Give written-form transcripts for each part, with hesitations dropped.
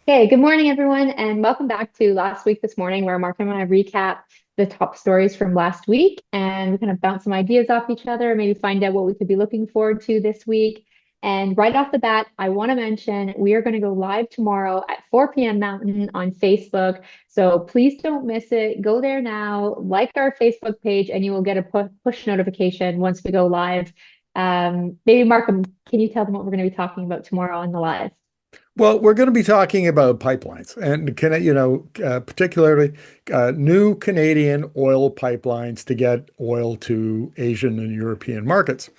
Hey, good morning, everyone, and welcome back to Last Week This Morning, where Markham and I recap the top stories from last week and we kind of bounce some ideas off each other, maybe find out what we could be looking forward to this week. And right off the bat, I want to mention we are going to go live tomorrow at 4 p.m. Mountain on Facebook. So please don't miss it. Go there now, like our Facebook page, and you will get a push notification once we go live. Maybe Markham, can you tell them what we're going to be talking about tomorrow on the live? Well, we're going to be talking about pipelines and particularly new Canadian oil pipelines to get oil to Asian and European markets.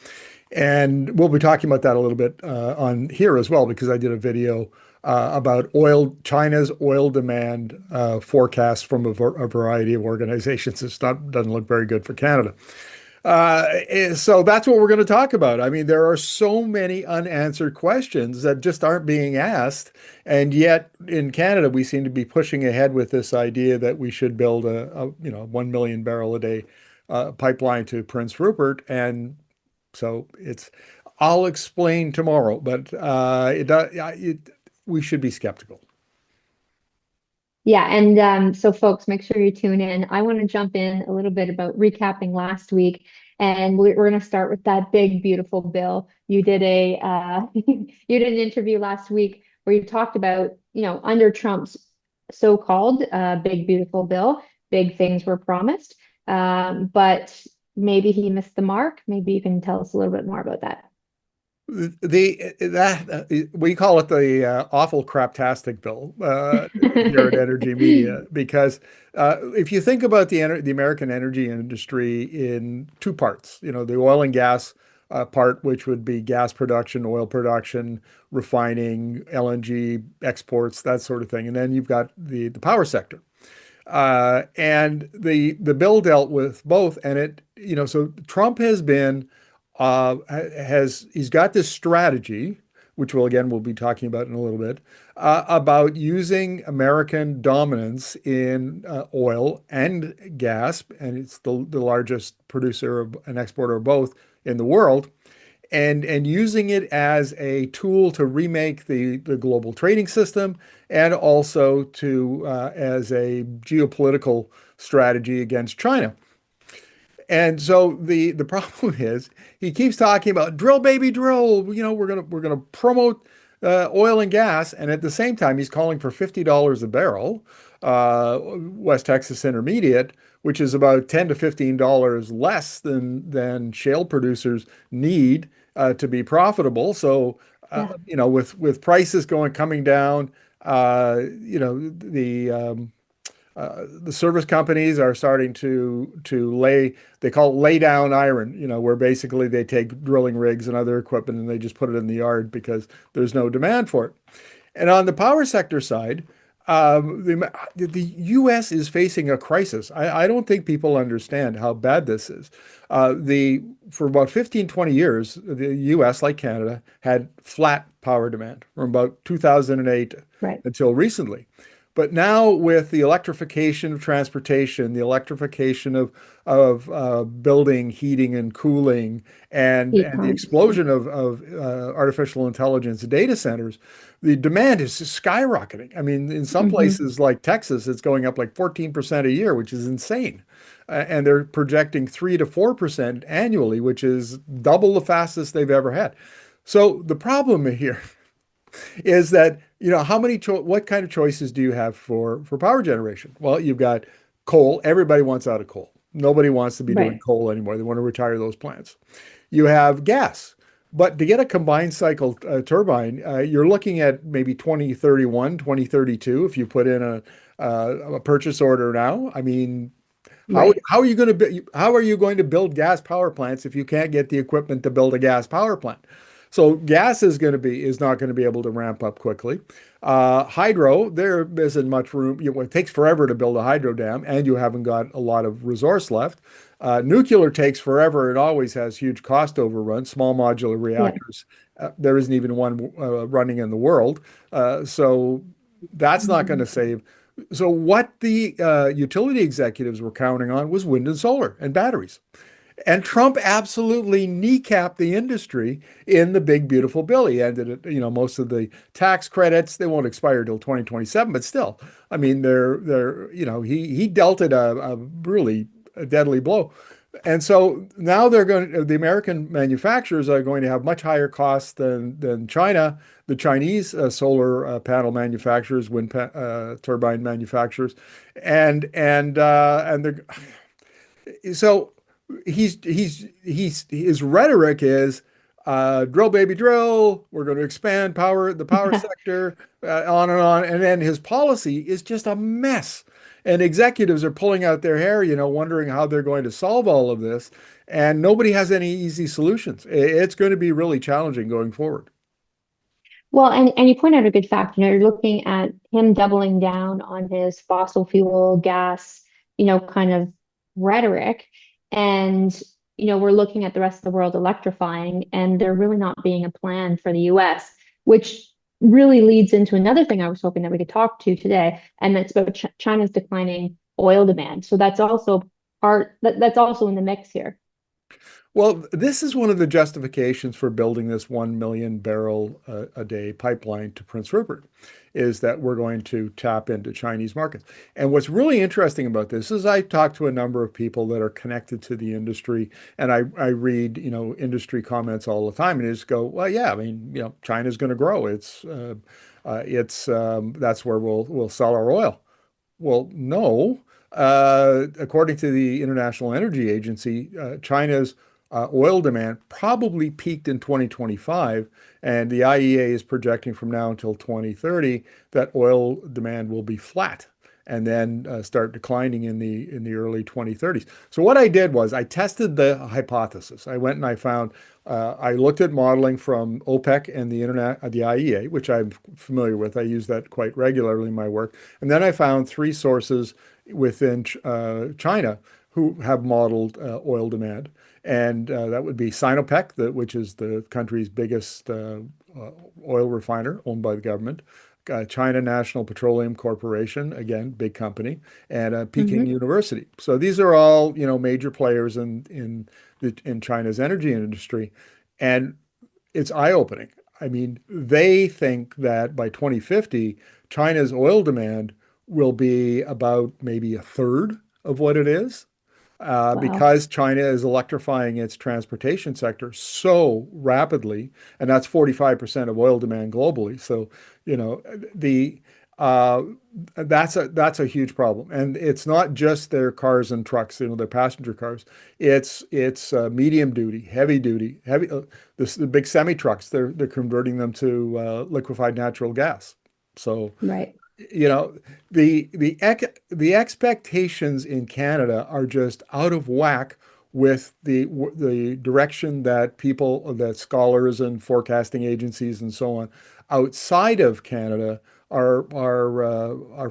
And we'll be talking about that a little bit on here as well, because I did a video about China's oil demand forecast from a variety of organizations. Doesn't look very good for Canada. So that's what we're going to talk about. I mean, there are so many unanswered questions that just aren't being asked. And yet in Canada, we seem to be pushing ahead with this idea that we should build a 1 million barrel a day pipeline to Prince Rupert. And so I'll explain tomorrow, but we should be skeptical. Yeah, and so folks, make sure you tune in. I want to jump in a little bit about recapping last week, and we're going to start with that big, beautiful bill. You did a you did an interview last week where you talked about, under Trump's so-called big, beautiful bill, big things were promised, but maybe he missed the mark. Maybe you can tell us a little bit more about that. We call it the awful craptastic bill here at Energy Media, because if you think about the American energy industry in two parts, the oil and gas part, which would be gas production, oil production, refining, LNG exports, that sort of thing, and then you've got the power sector. And the bill dealt with both, and so Trump he's got this strategy, which we'll be talking about in a little bit, about using American dominance in oil and gas, and it's the largest producer and exporter of both in the world, and using it as a tool to remake the global trading system, and also to as a geopolitical strategy against China. And so the problem is he keeps talking about drill, baby, drill. We're gonna promote oil and gas, and at the same time he's calling for $50 a barrel, West Texas Intermediate, which is about $10 to $15 less than shale producers need to be profitable. So Yeah. with prices coming down, the service companies are starting to they call it lay down iron, where basically they take drilling rigs and other equipment and they just put it in the yard because there's no demand for it. And on the power sector side, the U.S. is facing a crisis. I don't think people understand how bad this is. For about 15, 20 years, the U.S., like Canada, had flat power demand from about 2008 Right. until recently. But now with the electrification of transportation, the electrification of building, heating, and cooling, Heat and the pumps. Yeah. explosion of artificial intelligence data centers, the demand is just skyrocketing. I mean, in some Hmm. places like Texas, it's going up like 14% a year, which is insane. And they're projecting 3 to 4% annually, which is double the fastest they've ever had. So the problem here is that, what kind of choices do you have for power generation? Well, you've got coal. Everybody wants out of coal. Nobody wants to be doing Right. coal anymore. They want to retire those plants. You have gas. But to get a combined cycle turbine, you're looking at maybe 2031, 2032 if you put in a purchase order now. I mean, Right. how are you going to build gas power plants if you can't get the equipment to build a gas power plant? So gas is not going to be able to ramp up quickly. Hydro, there isn't much room. It takes forever to build a hydro dam, and you haven't got a lot of resource left. Nuclear takes forever. It always has huge cost overruns. Small modular Yeah. reactors, there isn't even one running in the world. So that's not going to save. So what the utility executives were counting on was wind and solar and batteries. And Trump absolutely kneecapped the industry in the big, beautiful bill. He ended it, most of the tax credits, they won't expire till 2027, but still, I mean, he dealt it a really a deadly blow. And so now the American manufacturers are going to have much higher costs than China, the Chinese solar panel manufacturers, turbine manufacturers, and they're so his rhetoric is drill baby drill, we're going to expand the power sector, on and on, and then his policy is just a mess, and executives are pulling out their hair, wondering how they're going to solve all of this, and nobody has any easy solutions. It's going to be really challenging going forward. Well, and you point out a good fact. You're looking at him doubling down on his fossil fuel gas, kind of rhetoric. And, we're looking at the rest of the world electrifying, and there really not being a plan for the US, which really leads into another thing I was hoping that we could talk to today, and that's about China's declining oil demand. So that's also that's also in the mix here. Well, this is one of the justifications for building this 1 million barrel a day pipeline to Prince Rupert, is that we're going to tap into Chinese markets. And what's really interesting about this is I talk to a number of people that are connected to the industry, and I read, industry comments all the time, and they just go, well, yeah, I mean, China's going to grow. That's where we'll sell our oil. Well, no. According to the International Energy Agency, China's oil demand probably peaked in 2025, and the IEA is projecting from now until 2030 that oil demand will be flat and then start declining in the early 2030s. So what I did was I tested the hypothesis. I went and I looked at modeling from OPEC and the IEA, which I'm familiar with. I use that quite regularly in my work. And then I found three sources within China who have modeled oil demand. And that would be Sinopec, which is the country's biggest oil refiner owned by the government. China National Petroleum Corporation, again, big company, and Peking Hmm. University. So these are all, major players in China's energy industry, and it's eye-opening. I mean, they think that by 2050, China's oil demand will be about maybe a third of what it is, Wow. because China is electrifying its transportation sector so rapidly, and that's 45% of oil demand globally. So, you know, the uh, that's a huge problem, and it's not just their cars and trucks, their passenger cars. It's medium duty, heavy duty, the big semi trucks. They're converting them to liquefied natural gas. So Right. you know, the expectations in Canada are just out of whack with the direction that scholars and forecasting agencies and so on outside of Canada are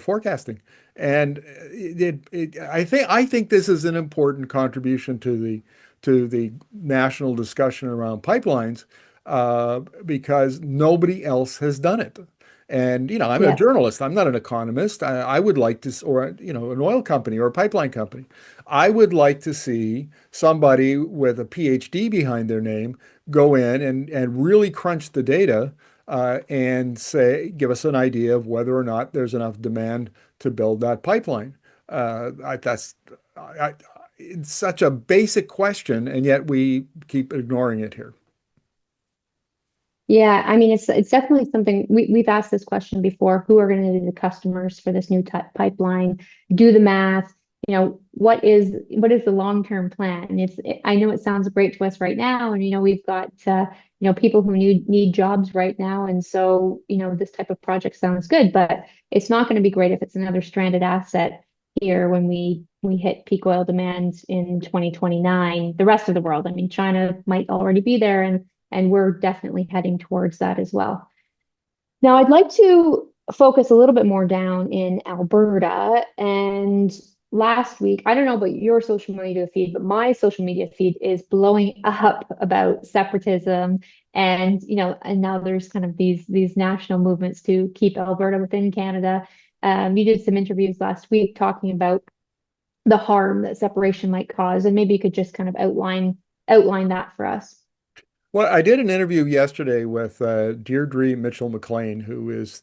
forecasting. And I think this is an important contribution to the national discussion around pipelines, because nobody else has done it. And, I'm a Yeah. journalist. I'm not an economist. I would like to, or, an oil company or a pipeline company. I would like to see somebody with a PhD behind their name go in and really crunch the data, and give us an idea of whether or not there's enough demand to build that pipeline. I, it's such a basic question, and yet we keep ignoring it here. Yeah, I mean, it's definitely something we've asked this question before. Who are going to be the customers for this new pipeline? Do the math. What is the long-term plan? And I know it sounds great to us right now, and we've got people who need jobs right now, and so this type of project sounds good, but it's not going to be great if it's another stranded asset here when we hit peak oil demand in 2029. The rest of the world, I mean, China might already be there, and we're definitely heading towards that as well. Now, I'd like to focus a little bit more down in Alberta. And last week, I don't know about your social media feed, but my social media feed is blowing up about separatism. And now there's kind of these national movements to keep Alberta within Canada. You did some interviews last week talking about the harm that separation might cause. And maybe you could just kind of outline that for us. Well, I did an interview yesterday with Deirdre Mitchell McLean, who is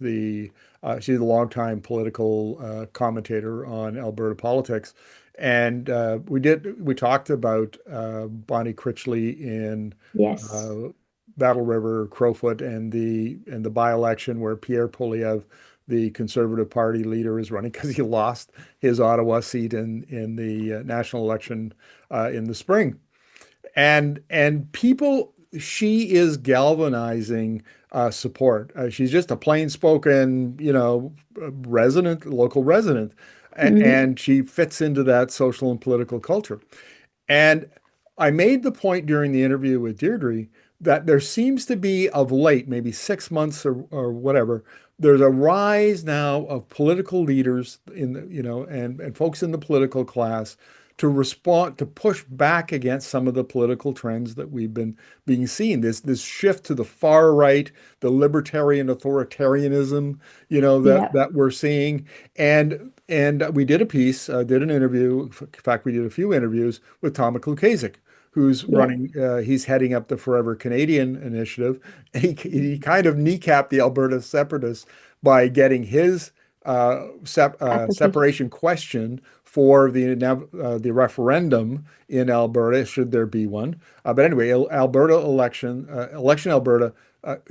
she's a longtime political commentator on Alberta politics, and we talked about Bonnie Critchley in Yes. uh, Battle River, Crowfoot, and the by-election where Pierre Poilievre, the Conservative Party leader, is running because he lost his Ottawa seat in the national election in the spring. And people, she is galvanizing support. She's just a plain spoken, local resident, Hmm. and she fits into that social and political culture. And I made the point during the interview with Deirdre that there seems to be of late, maybe 6 months or whatever, there's a rise now of political leaders and folks in the political class to respond, to push back against some of the political trends that we've been being seen. This shift to the far right, the libertarian authoritarianism, Yeah. that we're seeing. And we did a piece, did an interview. In fact, we did a few interviews with Tom Kasich, who's Yeah. he's heading up the Forever Canadian initiative. He kind of kneecapped the Alberta separatists by getting his Application. separation question for the referendum in Alberta, should there be one. But anyway, Alberta election Alberta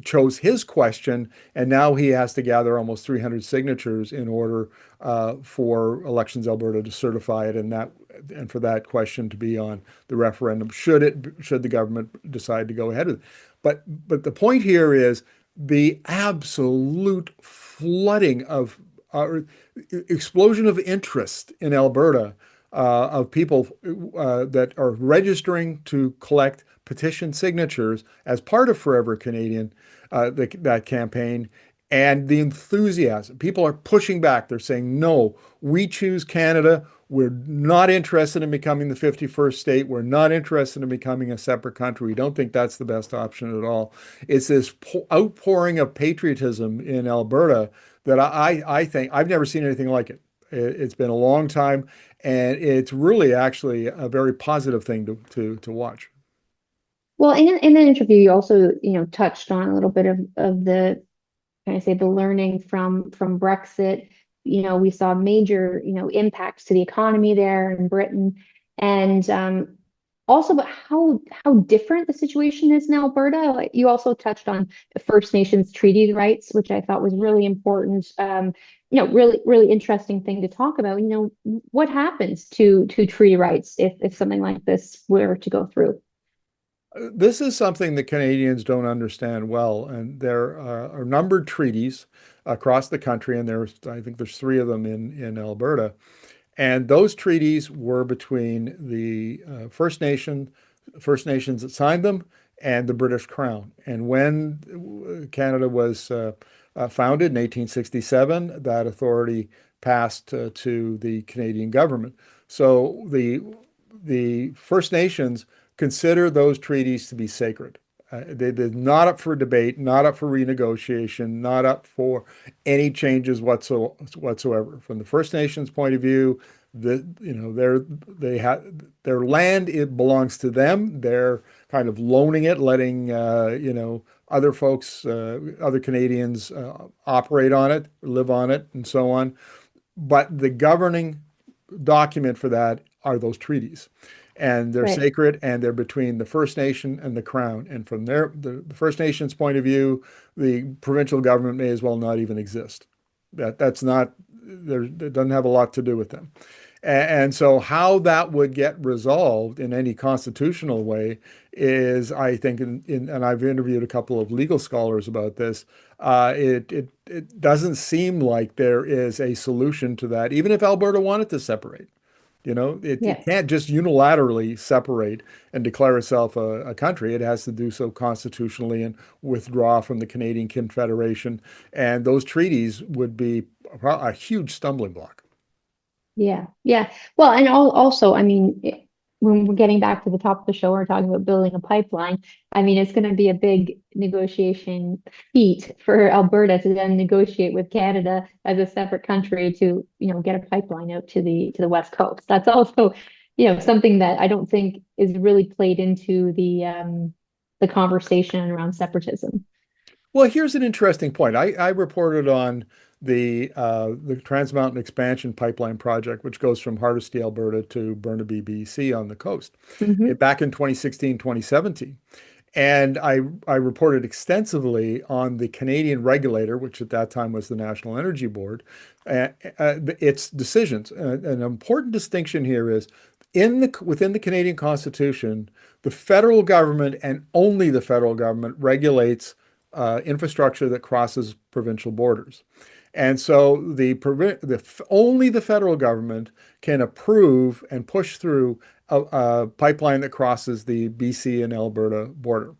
chose his question, and now he has to gather almost 300 signatures in order for Elections Alberta to certify it, and for that question to be on the referendum, should the government decide to go ahead with it. But the point here is the absolute flooding of explosion of interest in Alberta of people that are registering to collect petition signatures as part of Forever Canadian, that campaign, and the enthusiasm. People are pushing back. They're saying, no, we choose Canada. We're not interested in becoming the 51st state. We're not interested in becoming a separate country. We don't think that's the best option at all. It's this outpouring of patriotism in Alberta that I think I've never seen anything like it. It's been a long time, and it's really actually a very positive thing to watch. Well, in the interview, you also, touched on a little bit of the, can I say, the learning from Brexit. We saw major, impacts to the economy there in Britain, and also, but how different the situation is in Alberta. Like, you also touched on the First Nations treaty rights, which I thought was really important. Really, really interesting thing to talk about. What happens to treaty rights if something like this were to go through? This is something that Canadians don't understand well, and there are numbered treaties across the country, and I think there's three of them in Alberta. And those treaties were between the First Nations that signed them and the British Crown. And when Canada was founded in 1867, that authority passed to the Canadian government. So the First Nations consider those treaties to be sacred. They're not up for debate, not up for renegotiation, not up for any changes whatsoever. From the First Nations point of view, they have their land. It belongs to them. They're kind of loaning it, letting other folks, other Canadians operate on it, live on it, and so on. But the governing document for that are those treaties. And they're Right. sacred, and they're between the First Nation and the Crown. And from the First Nation's point of view, the provincial government may as well not even exist. That's not there. It doesn't have a lot to do with them. And so how that would get resolved in any constitutional way is, I think, and I've interviewed a couple of legal scholars about this. It doesn't seem like there is a solution to that, even if Alberta wanted to separate. It Yeah. can't just unilaterally separate and declare itself a country. It has to do so constitutionally and withdraw from the Canadian Confederation. And those treaties would be a huge stumbling block. Yeah. Yeah. Well, and also, I mean, when we're getting back to the top of the show, we're talking about building a pipeline. I mean, it's going to be a big negotiation feat for Alberta to then negotiate with Canada as a separate country to, get a pipeline out to the West Coast. That's also, something that I don't think is really played into the conversation around separatism. Well, here's an interesting point. I reported on the Trans Mountain Expansion Pipeline project, which goes from Hardisty, Alberta to Burnaby, BC on the coast, Hmm. back in 2016, 2017. And I reported extensively on the Canadian regulator, which at that time was the National Energy Board, its decisions. An important distinction here is within the Canadian Constitution, the federal government and only the federal government regulates infrastructure that crosses provincial borders. And so only the federal government can approve and push through a pipeline that crosses the BC and Alberta border.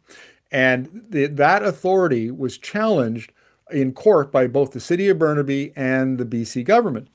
And that authority was challenged in court by both the city of Burnaby and the BC government.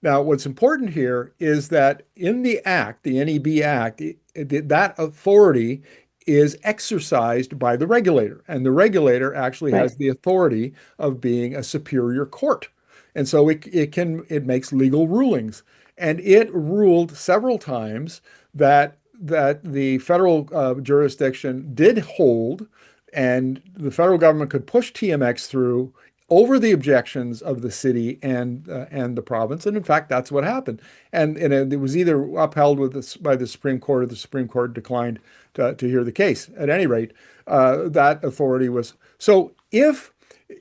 Now, what's important here is that in the Act, the NEB Act, that authority is exercised by the regulator, and the regulator actually has Right. the authority of being a superior court. And so it makes legal rulings. And it ruled several times that the federal jurisdiction did hold, and the federal government could push TMX through over the objections of the city and the province. And in fact, that's what happened. And it was either upheld by the Supreme Court, or the Supreme Court declined to hear the case. At any rate, that authority was so. If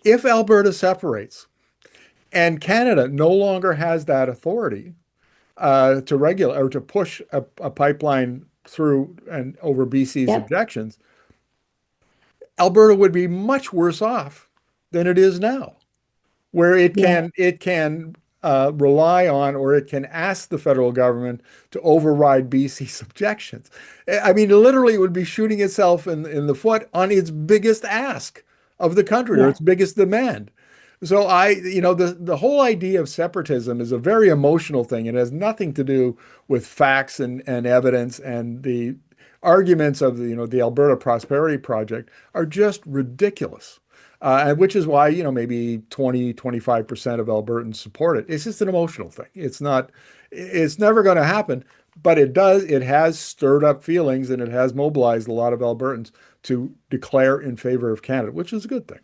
Alberta separates and Canada no longer has that authority to regulate or to push a pipeline through and over BC's Yep. objections, Alberta would be much worse off than it is now, where Yeah. it can rely on, or it can ask the federal government to override BC's objections. I mean, literally, it would be shooting itself in the foot on its biggest ask of the country, or Yeah. its biggest demand. So the whole idea of separatism is a very emotional thing. It has nothing to do with facts and evidence, and the arguments of the Alberta Prosperity Project are just ridiculous. And which is why, maybe 20-25% of Albertans support it. It's just an emotional thing. It's never going to happen, but it has stirred up feelings, and it has mobilized a lot of Albertans to declare in favor of Canada, which is a good thing.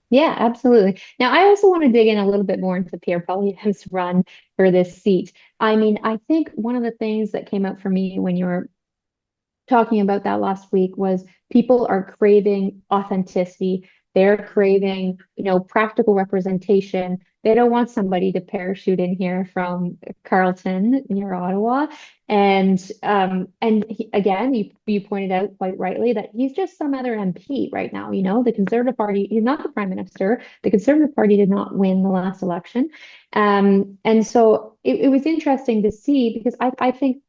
Yeah, absolutely. Now, I also want to dig in a little bit more into Pierre Poilievre's run for this seat. I mean, I think one of the things that came up for me when you were talking about that last week was people are craving authenticity. They're craving, practical representation. They don't want somebody to parachute in here from Carleton near Ottawa. Again, you pointed out quite rightly that he's just some other MP right now. The Conservative Party, he's not the Prime Minister. The Conservative Party did not win the last election. And so it was interesting to see because I think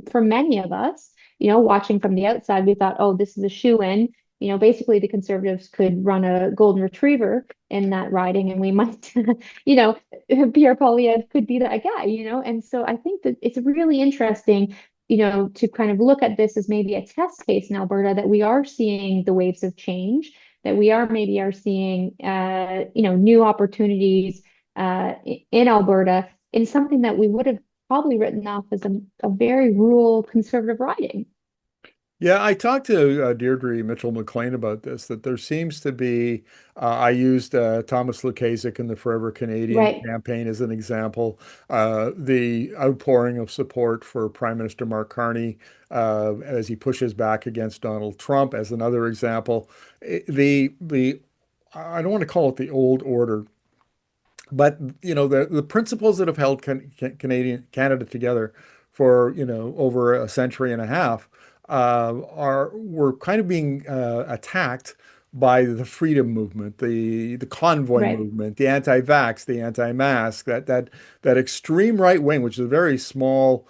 for many of us, watching from the outside, we thought, oh, this is a shoe-in. Basically the Conservatives could run a golden retriever in that riding, and we might, Pierre Poilievre could be that guy. And so I think that it's really interesting, to kind of look at this as maybe a test case in Alberta that we are seeing the waves of change, that we are seeing, new opportunities in Alberta in something that we would have probably written off as a very rural conservative riding. Yeah, I talked to Deirdre Mitchell-McLean about this, that there seems to be, I used Thomas Lukasik in the Forever Canadian Right. campaign as an example, the outpouring of support for Prime Minister Mark Carney as he pushes back against Donald Trump as another example. I don't want to call it the old order, but the principles that have held Canada together for over a century and a half are were kind of being attacked by the freedom movement, the convoy Right. movement, the anti-vax, the anti-mask, that extreme right wing, which is a very small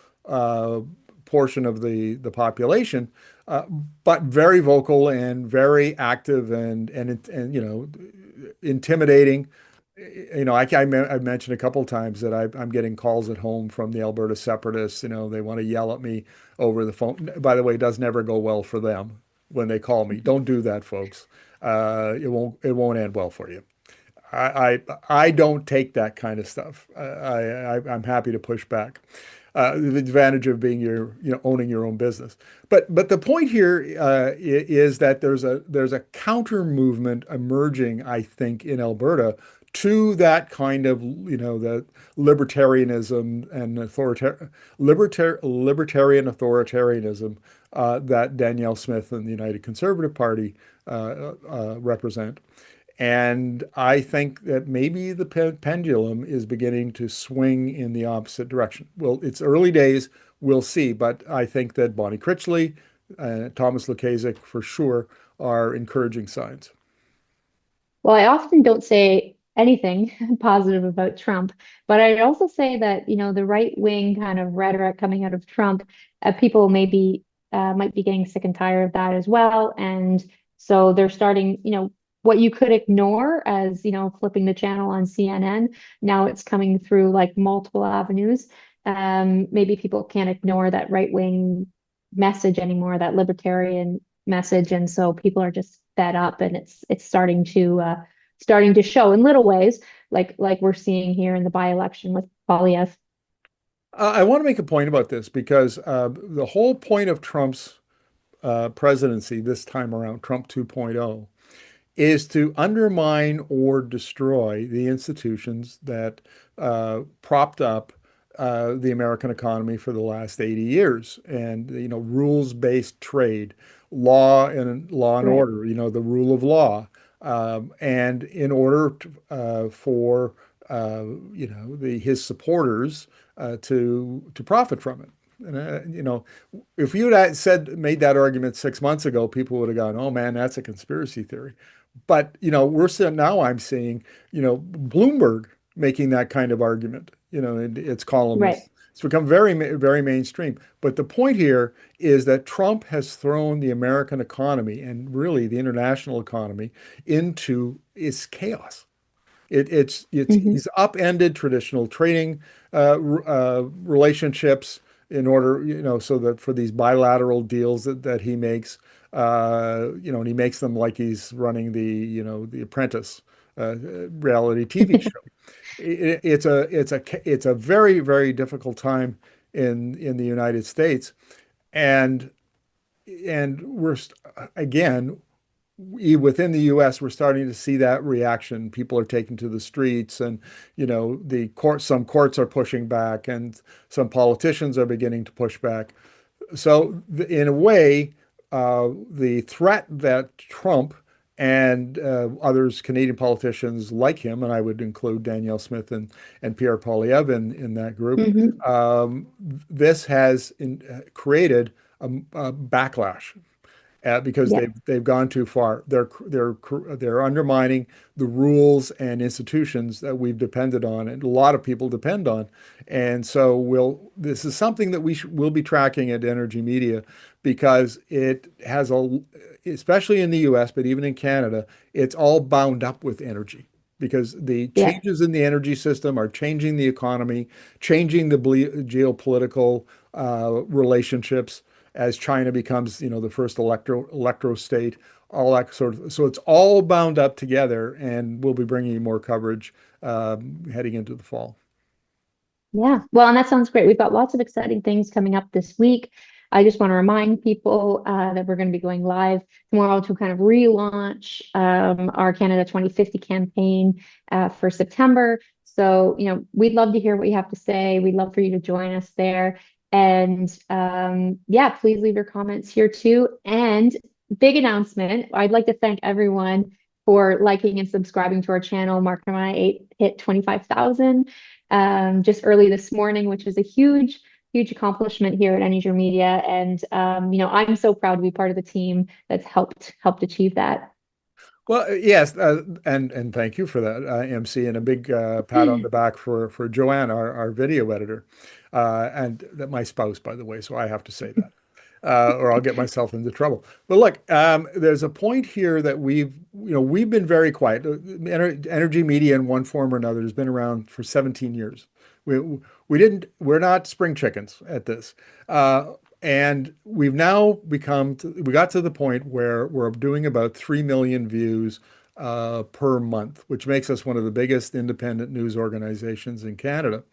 portion of the population, uh, but very vocal and very active and intimidating. I've mentioned a couple of times that I'm getting calls at home from the Alberta separatists. They want to yell at me over the phone. By the way, it does never go well for them when they call me. Don't do that, folks. It won't end well for you. I don't take that kind of stuff. I'm happy to push back. The advantage of being owning your own business. But the point here is that there's a counter movement emerging, I think, in Alberta to that kind of the libertarianism and libertarian authoritarianism that Danielle Smith and the United Conservative Party represent. And I think that maybe the pendulum is beginning to swing in the opposite direction. Well, it's early days, we'll see. But I think that Bonnie Critchley, Thomas Lukaszuk for sure are encouraging signs. Well, I often don't say anything positive about Trump, but I'd also say that, the right wing kind of rhetoric coming out of Trump, people maybe might be getting sick and tired of that as well. And so they're starting, what you could ignore as, flipping the channel on CNN. Now it's coming through like multiple avenues. Maybe people can't ignore that right wing message anymore, that libertarian message, and so people are just fed up, and it's starting to show in little ways, like we're seeing here in the by-election with Polyev. I want to make a point about this because the whole point of Trump's presidency this time around, Trump 2.0, is to undermine or destroy the institutions that propped up the American economy for the last 80 years. And, rules-based trade, law and Right. order, the rule of law. And in order for, his supporters to profit from it. And, if you had made that argument 6 months ago, people would have gone, "Oh man, that's a conspiracy theory." But we're still now. I'm seeing Bloomberg making that kind of argument. In its Right. columnists. It's become very mainstream. But the point here is that Trump has thrown the American economy and really the international economy into its chaos. Hmm. He's upended traditional trading relationships in order, so that for these bilateral deals that he makes, and he makes them like he's running the Apprentice reality TV show. It's a very difficult time in the United States, and again within the US, we're starting to see that reaction. People are taking to the streets, and some courts are pushing back, and some politicians are beginning to push back. So, in a way, the threat that Trump and others, Canadian politicians like him, and I would include Danielle Smith and Pierre Poilievre in that group, Hmm. this has created a backlash because Yeah. they've gone too far. They're undermining the rules and institutions that we've depended on, and a lot of people depend on. And so this is something that we'll be tracking at Energy Media because it has especially in the U.S., but even in Canada, it's all bound up with energy. Because the Yeah. changes in the energy system are changing the economy, changing the geopolitical relationships as China becomes, the first electro state, all that sort of. So it's all bound up together, and we'll be bringing you more coverage heading into the fall. Yeah. Well, and that sounds great. We've got lots of exciting things coming up this week. I just want to remind people that we're going to be going live tomorrow to kind of relaunch our Canada 2050 campaign for September. So, we'd love to hear what you have to say. We'd love for you to join us there. And yeah, please leave your comments here too. And big announcement. I'd like to thank everyone for liking and subscribing to our channel. Mark and I hit 25,000 just early this morning, which is a huge accomplishment here at Energy Media. And I'm so proud to be part of the team that's helped achieve that. Well, yes, and thank you for that, MC, and a big pat on the back for Joanne, our video editor, and that my spouse, by the way. So I have to say that. or I'll get myself into trouble. But look, there's a point here that we've been very quiet. Energy media in one form or another has been around for 17 years. We're not spring chickens at this. And we've now we got to the point where we're doing about 3 million views per month, which makes us one of the biggest independent news organizations in Canada.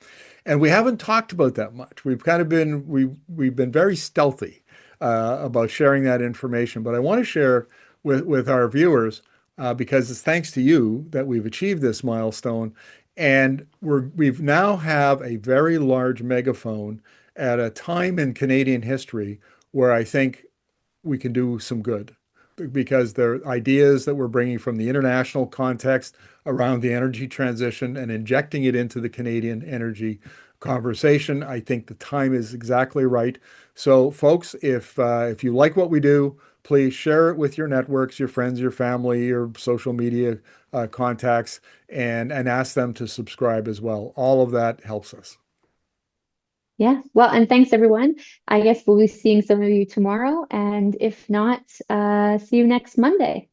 And we haven't talked about that much. We've been very stealthy about sharing that information. But I want to share with our viewers because it's thanks to you that we've achieved this milestone. And we've now have a very large megaphone at a time in Canadian history where I think we can do some good because they're ideas that we're bringing from the international context around the energy transition and injecting it into the Canadian energy conversation. I think the time is exactly right. So, folks, if you like what we do, please share it with your networks, your friends, your family, your social media contacts, and ask them to subscribe as well. All of that helps us. Yeah. Well, and thanks everyone. I guess we'll be seeing some of you tomorrow. And if not, see you next Monday.